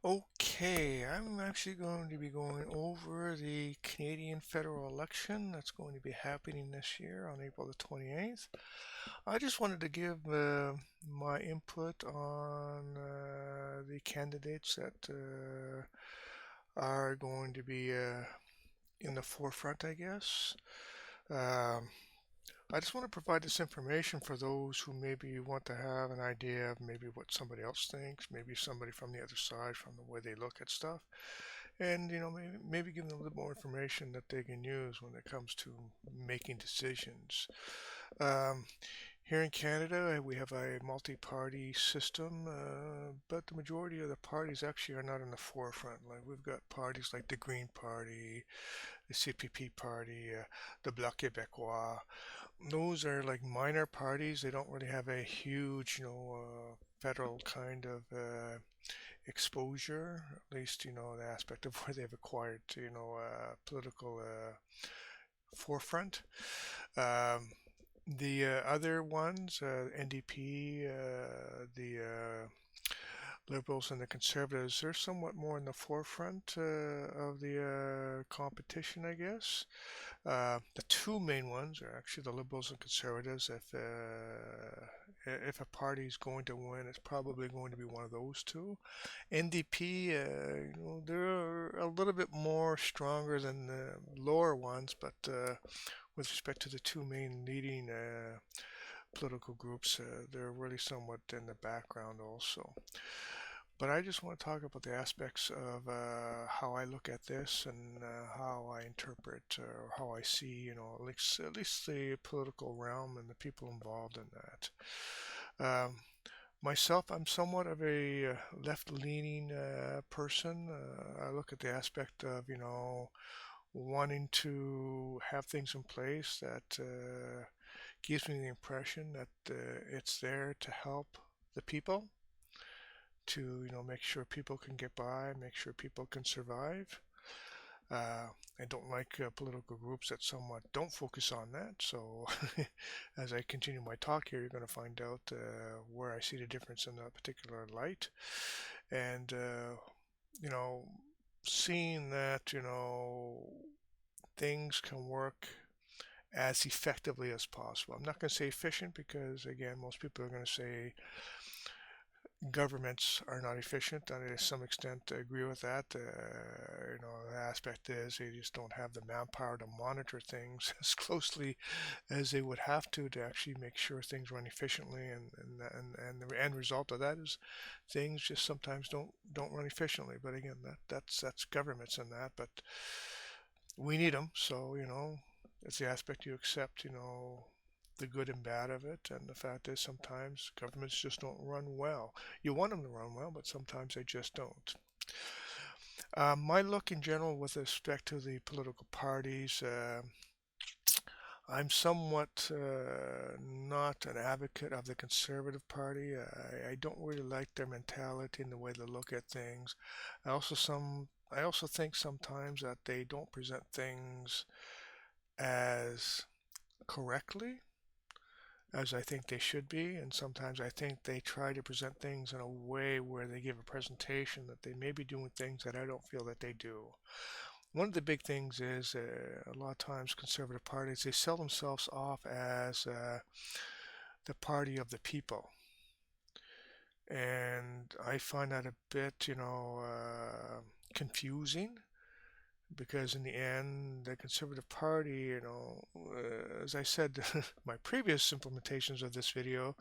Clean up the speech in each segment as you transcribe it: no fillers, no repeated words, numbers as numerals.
Okay, I'm actually going to be going over the Canadian federal election that's going to be happening this year on April the 28th. I just wanted to give my input on the candidates that are going to be in the forefront, I guess. Um, I just want to provide this information for those who maybe want to have an idea of maybe what somebody else thinks, maybe somebody from the other side, from the way they look at stuff, and maybe give them a little more information that they can use when it comes to making decisions. Um, Here in Canada, we have a multi-party system, but the majority of the parties actually are not in the forefront. Like we've got parties like the Green Party, the CPP Party, the Bloc Québécois. Those are like minor parties. They don't really have a huge, federal kind of exposure, at least, the aspect of where they've acquired, political forefront. Um, the other ones, NDP, the Liberals and the Conservatives, they're somewhat more in the forefront of the competition, I guess. The two main ones are actually the Liberals and Conservatives. If a party is going to win, it's probably going to be one of those two. NDP, they're a little bit more stronger than the lower ones, but with respect to the two main leading political groups, they're really somewhat in the background also. But I just want to talk about the aspects of how I look at this and how I interpret or how I see, at least the political realm and the people involved in that. Myself, I'm somewhat of a left-leaning person. I look at the aspect of, wanting to have things in place that gives me the impression that it's there to help the people, to make sure people can get by, make sure people can survive. Uh, I don't like political groups that somewhat don't focus on that. So, as I continue my talk here, you're going to find out where I see the difference in that particular light, and you know, seeing that things can work as effectively as possible. I'm not going to say efficient because, again, most people are going to say governments are not efficient. I, to some extent, agree with that. The aspect is they just don't have the manpower to monitor things as closely as they would have to actually make sure things run efficiently. And the end result of that is things just sometimes don't run efficiently. But again, that's governments and that. But we need them, so it's the aspect you accept. The good and bad of it. And the fact is, sometimes governments just don't run well. You want them to run well, but sometimes they just don't. My look in general with respect to the political parties, I'm somewhat not an advocate of the Conservative Party. I don't really like their mentality and the way they look at things. I also think sometimes that they don't present things as correctly as I think they should be, and sometimes I think they try to present things in a way where they give a presentation that they may be doing things that I don't feel that they do. One of the big things is a lot of times conservative parties, they sell themselves off as the party of the people. And I find that a bit, confusing because in the end, the Conservative Party, as I said, my previous implementations of this video,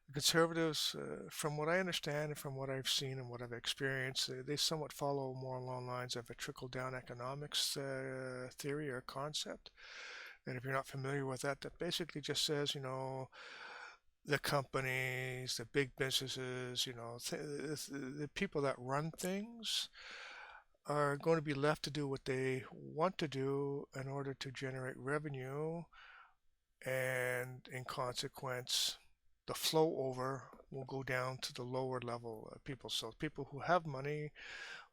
the Conservatives, from what I understand and from what I've seen and what I've experienced, they somewhat follow more along lines of a trickle-down economics theory or concept. And if you're not familiar with that, that basically just says, the companies, the big businesses, the people that run things are going to be left to do what they want to do in order to generate revenue, and in consequence, the flow over will go down to the lower level people. So people who have money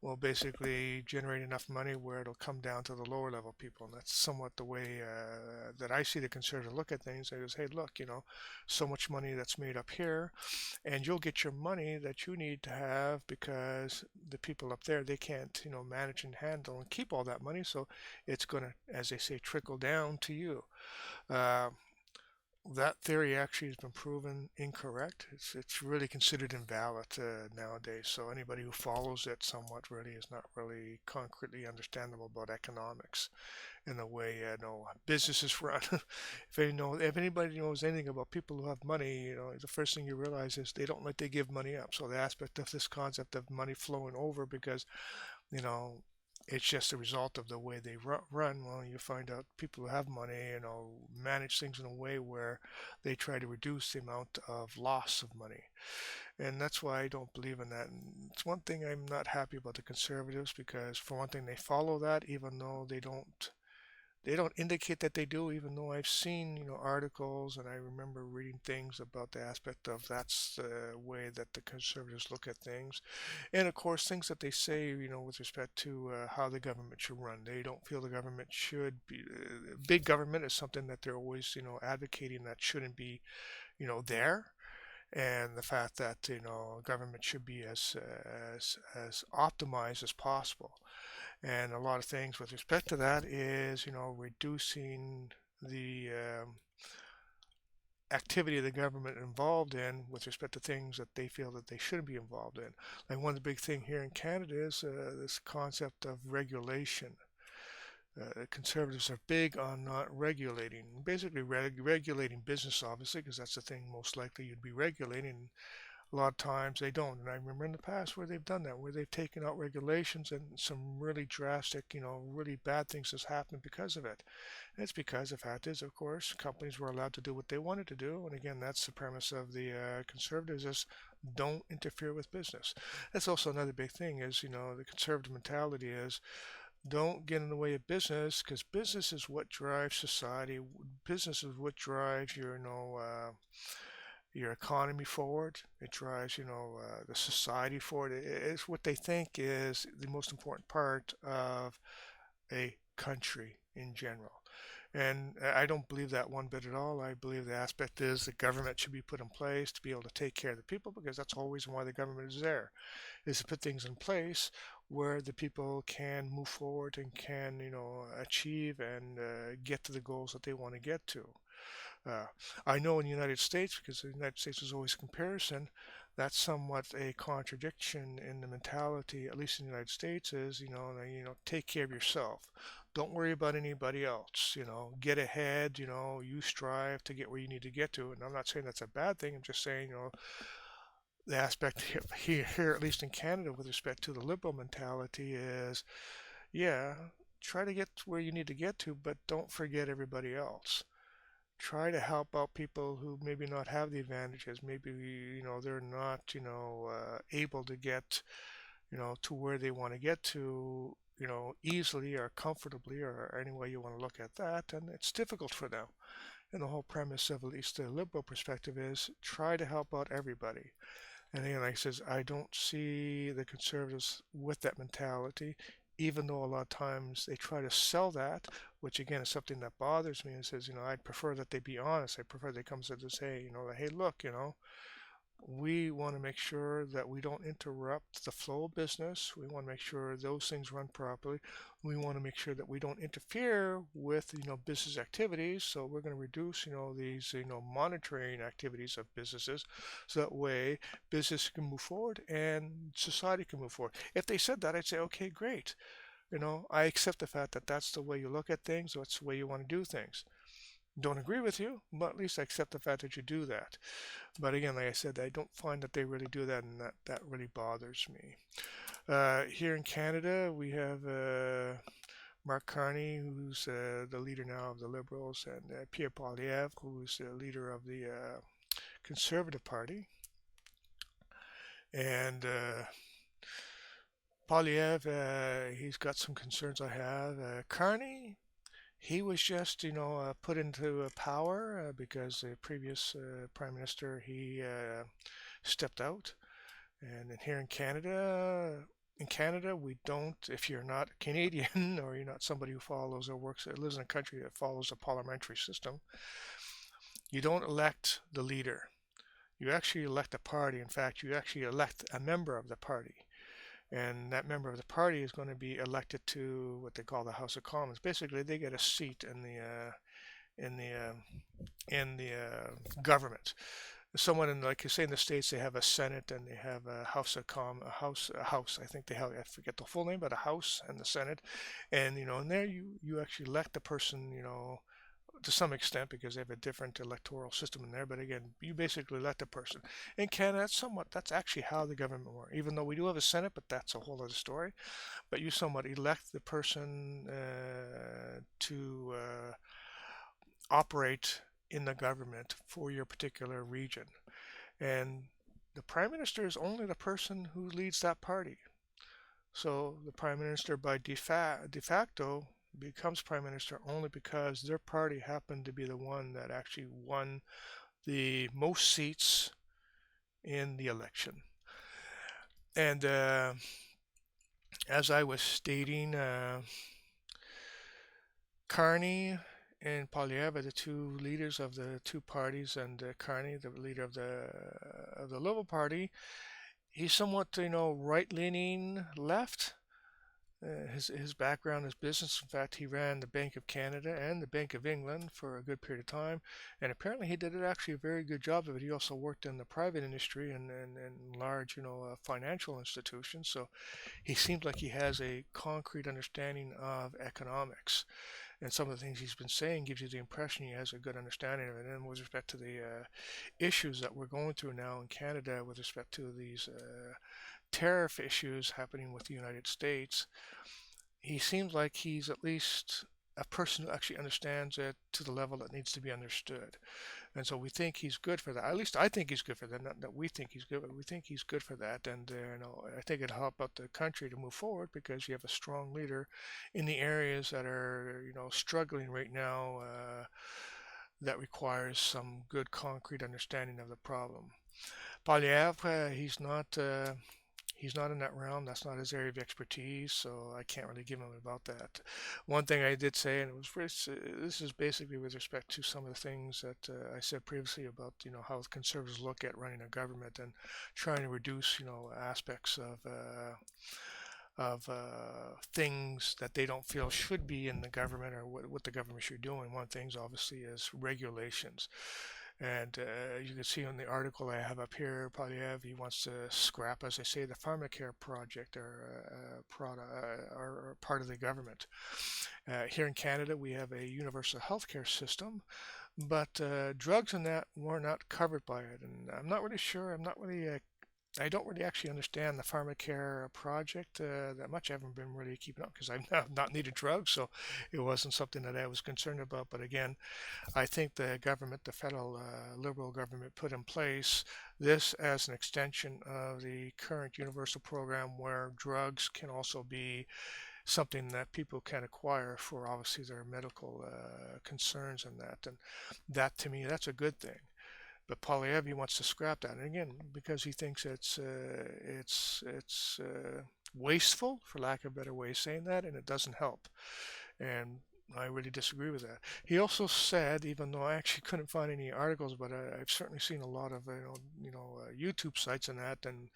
will basically generate enough money where it'll come down to the lower level people. And that's somewhat the way that I see the conservative look at things. They goes, hey, look, so much money that's made up here, and you'll get your money that you need to have because the people up there, they can't, manage and handle and keep all that money. So it's going to, as they say, trickle down to you. Uh, that theory actually has been proven incorrect. It's really considered invalid nowadays. So anybody who follows it somewhat really is not really concretely understandable about economics in the way businesses run. If anybody knows anything about people who have money, the first thing you realize is they don't like to give money up. So the aspect of this concept of money flowing over because you know, it's just a result of the way they run. Well, you find out people who have money, manage things in a way where they try to reduce the amount of loss of money. And that's why I don't believe in that. And it's one thing I'm not happy about the conservatives because, for one thing, they follow that even though they don't indicate that they do, even though I've seen, articles and I remember reading things about the aspect of that's the way that the conservatives look at things. And of course, things that they say, with respect to how the government should run. They don't feel the government should be, big government is something that they're always, advocating that shouldn't be, there. And the fact that, government should be as optimized as possible. And a lot of things with respect to that is, reducing the activity of the government involved in with respect to things that they feel that they shouldn't be involved in. Like one of the big thing here in Canada is this concept of regulation. Conservatives are big on not regulating, basically regulating business, obviously, because that's the thing most likely you'd be regulating. A lot of times they don't. And I remember in the past where they've done that, where they've taken out regulations and some really drastic, really bad things has happened because of it. And it's because the fact is, of course, companies were allowed to do what they wanted to do. And again, that's the premise of the conservatives is don't interfere with business. That's also another big thing is, the conservative mentality is don't get in the way of business because business is what drives society. Business is what drives your economy forward. It drives, the society forward. It's what they think is the most important part of a country in general. And I don't believe that one bit at all. I believe the aspect is the government should be put in place to be able to take care of the people because that's always why the government is there, is to put things in place where the people can move forward and can, achieve and get to the goals that they want to get to. Uh, I know in the United States, because the United States is always a comparison, that's somewhat a contradiction in the mentality, at least in the United States, is, take care of yourself. Don't worry about anybody else, get ahead, you strive to get where you need to get to. And I'm not saying that's a bad thing. I'm just saying, the aspect here, at least in Canada, with respect to the liberal mentality is, yeah, try to get where you need to get to, but don't forget everybody else. Try to help out people who maybe not have the advantages. Maybe, they're not, able to get, to where they want to get to, easily or comfortably or any way you want to look at that. And it's difficult for them. And the whole premise of at least the liberal perspective is try to help out everybody. And again, like I says, I don't see the conservatives with that mentality, even though a lot of times they try to sell that, which again is something that bothers me. And says, I'd prefer that they be honest. I prefer they come to say, hey, look, we want to make sure that we don't interrupt the flow of business. We want to make sure those things run properly. We want to make sure that we don't interfere with, business activities. So we're going to reduce, these, monitoring activities of businesses. So that way business can move forward and society can move forward. If they said that, I'd say, okay, great. I accept the fact that that's the way you look at things. That's the way you want to do things. Don't agree with you, but at least I accept the fact that you do that. But again, like I said, I don't find that they really do that, and that really bothers me. Here in Canada, we have Mark Carney, who's the leader now of the Liberals, and Pierre Poilievre, who's the leader of the Conservative Party. And Poilievre, he's got some concerns I have. Carney, he was just, put into power because the previous prime minister, he stepped out. And then here in Canada, we don't, if you're not Canadian or you're not somebody who follows or works or lives in a country that follows a parliamentary system, you don't elect the leader. You actually elect a party. In fact, you actually elect a member of the party. And that member of the party is going to be elected to what they call the House of Commons. Basically, they get a seat in the government. Someone in, like you say, in the states, they have a Senate and they have a House of a House. I think they have, I forget the full name, but a House and the Senate, and and there you actually elect the person, to some extent because they have a different electoral system in there. But again, you basically elect a person. In Canada, that's actually how the government works. Even though we do have a Senate, but that's a whole other story. But you somewhat elect the person to operate in the government for your particular region. And the prime minister is only the person who leads that party. So the prime minister by de facto becomes prime minister only because their party happened to be the one that actually won the most seats in the election. And as I was stating, Carney and Poilievre are the two leaders of the two parties, and Carney, the leader of the Liberal Party, he's somewhat, right-leaning left. His background is business. In fact, he ran the Bank of Canada and the Bank of England for a good period of time, and apparently he did actually a very good job of it. He also worked in the private industry and large, financial institutions. So he seems like he has a concrete understanding of economics. And some of the things he's been saying gives you the impression he has a good understanding of it. And with respect to the issues that we're going through now in Canada with respect to these tariff issues happening with the United States, he seems like he's at least a person who actually understands it to the level that needs to be understood. And so we think he's good for that. At least I think he's good for that. Not that we think he's good, but we think he's good for that. And I think it'll help out the country to move forward because you have a strong leader in the areas that are struggling right now. That requires some good concrete understanding of the problem. Poilievre, he's not in that realm. That's not his area of expertise, so I can't really give him about that. One thing I did say, and it was this is basically with respect to some of the things that I said previously about how conservatives look at running a government and trying to reduce aspects of things that they don't feel should be in the government or what the government should do. And one of the things obviously is regulations. And you can see on the article I have up here, Poilievre, he wants to scrap, as I say, the pharmacare project or part of the government. Here in Canada, we have a universal healthcare system, but drugs and that were not covered by it. And I'm not really sure. I don't really actually understand the pharmacare project that much. I haven't been really keeping up because I've not needed drugs, so it wasn't something that I was concerned about. But again, I think the government, the federal Liberal government, put in place this as an extension of the current universal program where drugs can also be something that people can acquire for obviously their medical concerns and that. And that to me, that's a good thing. But Poilievre wants to scrap that, and again, because he thinks it's wasteful, for lack of a better way of saying that, and it doesn't help. And I really disagree with that. He also said, even though I actually couldn't find any articles, but I've certainly seen a lot of YouTube sites and that, and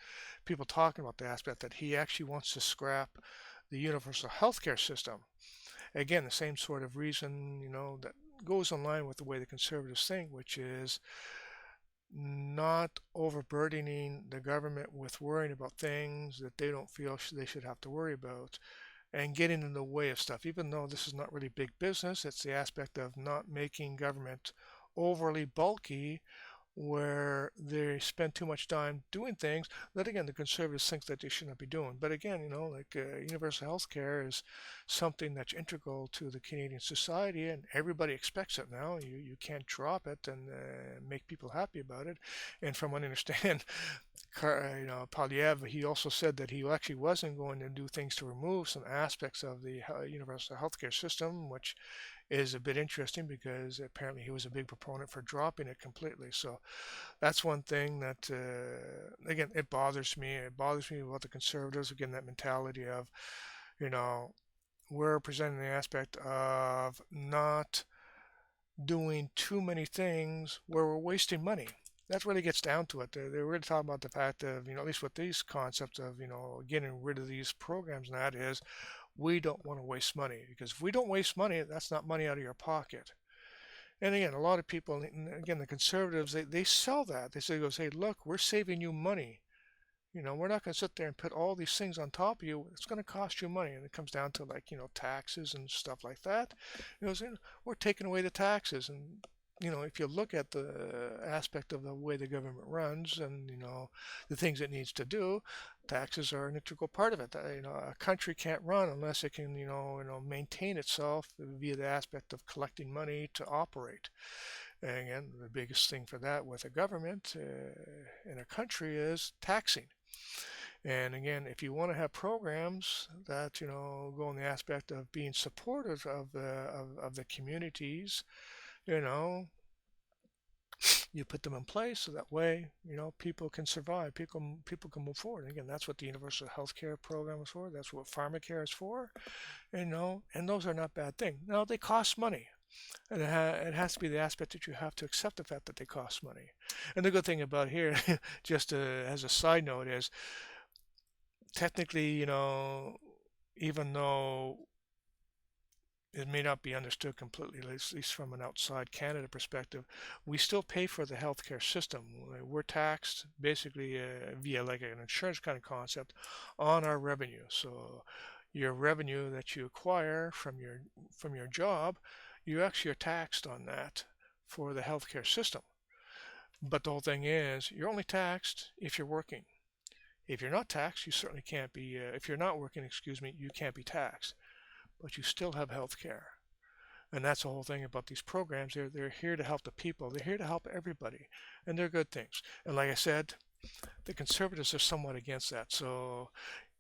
people talking about the aspect that he actually wants to scrap the universal healthcare system. Again, the same sort of reason, that goes in line with the way the conservatives think, which is not overburdening the government with worrying about things that they don't feel they should have to worry about and getting in the way of stuff. Even though this is not really big business, it's the aspect of not making government overly bulky where they spend too much time doing things that, again, the conservatives think that they should not be doing. But again, universal health care is something that's integral to the Canadian society, and everybody expects it now. You can't drop it and make people happy about it. And from what I understand, Poilievre, he also said that he actually wasn't going to do things to remove some aspects of the universal health care system, which is a bit interesting because apparently he was a big proponent for dropping it completely. So that's one thing that, again, it bothers me. It bothers me about the Conservatives, again, that mentality of, you know, we're presenting the aspect of not doing too many things where we're wasting money. That's what it gets down to it. They're really talking about the fact of, at least with these concepts of, getting rid of these programs, and that is we don't want to waste money, because if we don't waste money, that's not money out of your pocket. And again, a lot of people, and again, the conservatives, they sell that. They say, hey, look, we're saving you money. We're not going to sit there and put all these things on top of you. It's going to cost you money. And it comes down to, like, taxes and stuff like that. We're taking away the taxes. And, if you look at the aspect of the way the government runs and, the things it needs to do, taxes are an integral part of it. A country can't run unless it can, maintain itself via the aspect of collecting money to operate. And again, the biggest thing for that with a government in a country is taxing. And again, if you want to have programs that go in the aspect of being supportive of the communities, you know you put them in place so that way people can survive, people can move forward. And again, that's what the universal health care program is for. That's what pharmacare is for. And those are not bad things. Now they cost money. And it has to be the aspect that you have to accept the fact that they cost money. And the good thing about here, just as a side note, is technically, even though it may not be understood completely, at least from an outside Canada perspective, we still pay for the healthcare system. We're taxed basically via like an insurance kind of concept on our revenue. So your revenue that you acquire from your job, you actually are taxed on that for the healthcare system. But the whole thing is, you're only taxed if you're working. If you're not taxed, you certainly can't be. If you're not working, you can't be taxed. But you still have health care. And that's the whole thing about these programs. They're here to help the people. They're here to help everybody. And they're good things. And like I said, the conservatives are somewhat against that. So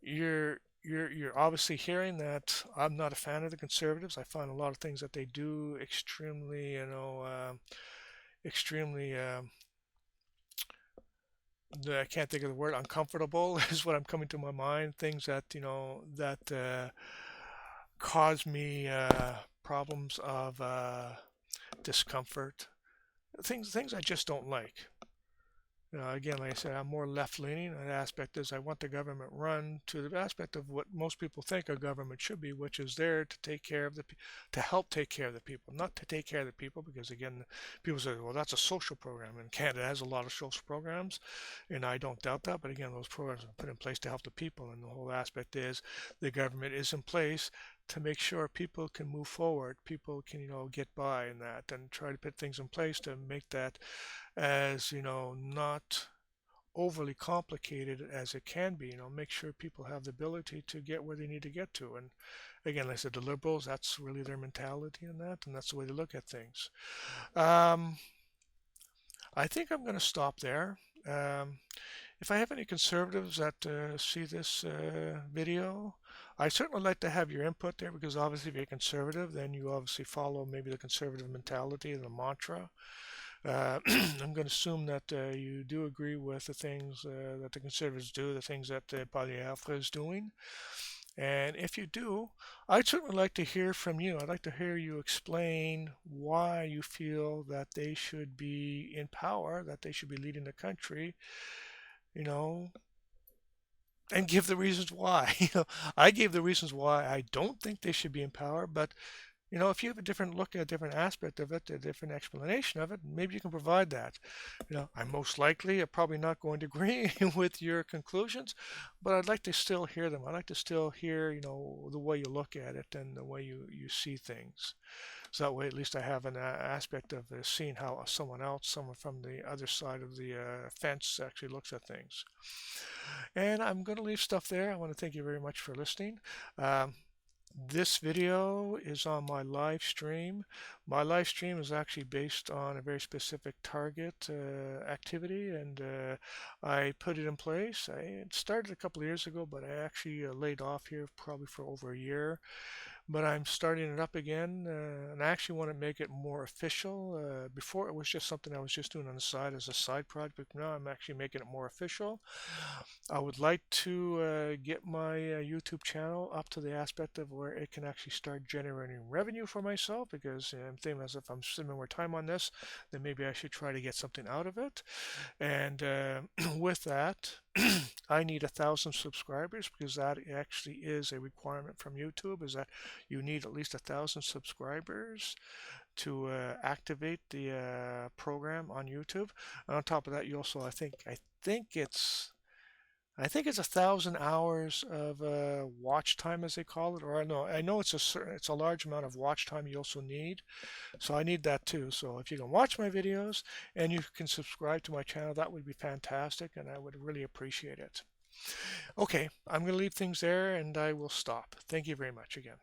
you're obviously hearing that I'm not a fan of the conservatives. I find a lot of things that they do extremely, extremely. I can't think of the word. Uncomfortable is what I'm coming to my mind. Things that cause me problems of discomfort. Things I just don't like. Again, like I said, I'm more left-leaning. An aspect is I want the government run to the aspect of what most people think a government should be, which is there to take care of to help take care of the people, not to take care of the people. Because again, people say, well, that's a social program, and Canada has a lot of social programs, and I don't doubt that. But again, those programs are put in place to help the people, and the whole aspect is the government is in place to make sure people can move forward, people can get by in that, and try to put things in place to make that as not overly complicated as it can be. Make sure people have the ability to get where they need to get to. And again, like I said, the liberals, that's really their mentality in that, and that's the way they look at things. I think I'm going to stop there. If I have any conservatives that see this video, I certainly like to have your input there, because obviously if you're conservative, then you obviously follow maybe the conservative mentality and the mantra. I'm going to assume that you do agree with the things that the conservatives do, the things that Poilievre is doing. And if you do, I'd certainly like to hear from you. I'd like to hear you explain why you feel that they should be in power, that they should be leading the country, and give the reasons why. I gave the reasons why I don't think they should be in power, but if you have a different look at a different aspect of it, a different explanation of it, maybe you can provide that. I'm most likely probably not going to agree with your conclusions, but I'd like to still hear them. I'd like to still hear, the way you look at it and the way you see things. So that way, at least I have an aspect of seeing how someone from the other side of the fence actually looks at things. And I'm going to leave stuff there. I want to thank you very much for listening. This video is on my live stream. My live stream is actually based on a very specific target activity, and I put it in place. It started a couple of years ago, but I actually laid off here probably for over a year, but I'm starting it up again, and I actually want to make it more official. Before it was just something I was just doing on the side as a side project. Now I'm actually making it more official. I would like to get my YouTube channel up to the aspect of where it can actually start generating revenue for myself, because I'm thinking as if I'm spending more time on this, then maybe I should try to get something out of it. And with that, I need 1,000 subscribers, because that actually is a requirement from YouTube, is that you need at least 1,000 subscribers to activate the program on YouTube. And on top of that, you also, I think it's 1,000 hours of watch time, as they call it, or I know it's a large amount of watch time you also need. So I need that too. So if you can watch my videos and you can subscribe to my channel, that would be fantastic, and I would really appreciate it. Okay, I'm going to leave things there and I will stop. Thank you very much again.